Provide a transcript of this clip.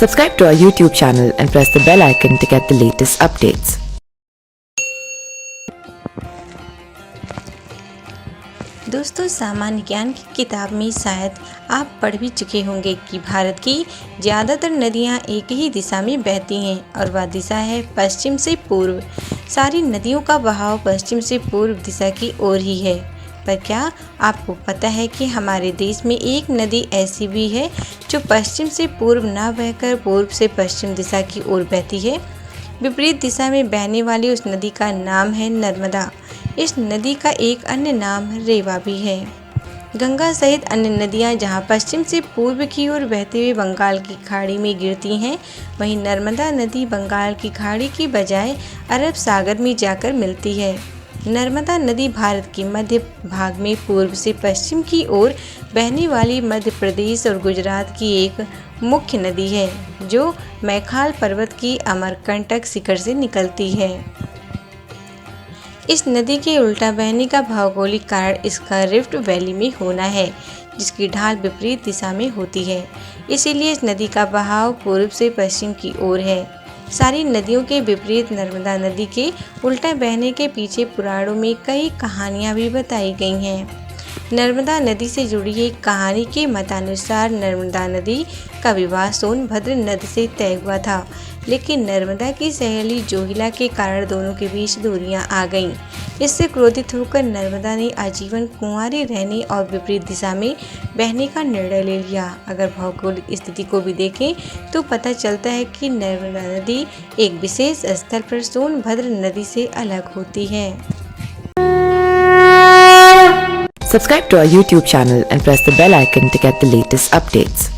Subscribe to our YouTube channel and press the bell icon to get the latest updates. दोस्तों, सामान्य ज्ञान की किताब में शायद आप पढ़ भी चुके होंगे कि भारत की ज़्यादातर नदियां एक ही दिशा में बहती हैं और वह दिशा है पश्चिम से पूर्व। सारी नदियों का बहाव पश्चिम से पूर्व दिशा की ओर ही है। पर क्या आपको पता है कि हमारे देश में एक नदी ऐसी भी है जो पश्चिम से पूर्व न बहकर पूर्व से पश्चिम दिशा की ओर बहती है। विपरीत दिशा में बहने वाली उस नदी का नाम है नर्मदा। इस नदी का एक अन्य नाम रेवा भी है। गंगा सहित अन्य नदियां जहां पश्चिम से पूर्व की ओर बहते हुए बंगाल की खाड़ी में गिरती हैं, वहीं नर्मदा नदी बंगाल की खाड़ी की बजाय अरब सागर में जाकर मिलती है। नर्मदा नदी भारत के मध्य भाग में पूर्व से पश्चिम की ओर बहने वाली मध्य प्रदेश और गुजरात की एक मुख्य नदी है, जो मैखाल पर्वत की अमरकंटक शिखर से निकलती है। इस नदी के उल्टा बहने का भौगोलिक कारण इसका रिफ्ट वैली में होना है, जिसकी ढाल विपरीत दिशा में होती है। इसीलिए इस नदी का बहाव पूर्व से पश्चिम की ओर है। सारी नदियों के विपरीत नर्मदा नदी के उल्टा बहने के पीछे पुराणों में कई कहानियाँ भी बताई गई हैं। नर्मदा नदी से जुड़ी एक कहानी के मतानुसार नर्मदा नदी का विवाह सोनभद्र नदी से तय हुआ था, लेकिन नर्मदा की सहेली जोहिला के कारण दोनों के बीच दूरियां आ गईं। इससे क्रोधित होकर नर्मदा ने आजीवन कुंवारी रहने और विपरीत दिशा में बहने का निर्णय ले लिया। अगर भौगोलिक स्थिति को भी देखें तो पता चलता है कि नर्मदा नदी एक विशेष स्तर पर सोनभद्र नदी से अलग होती है। Subscribe to our YouTube channel and press the bell icon to get the latest updates.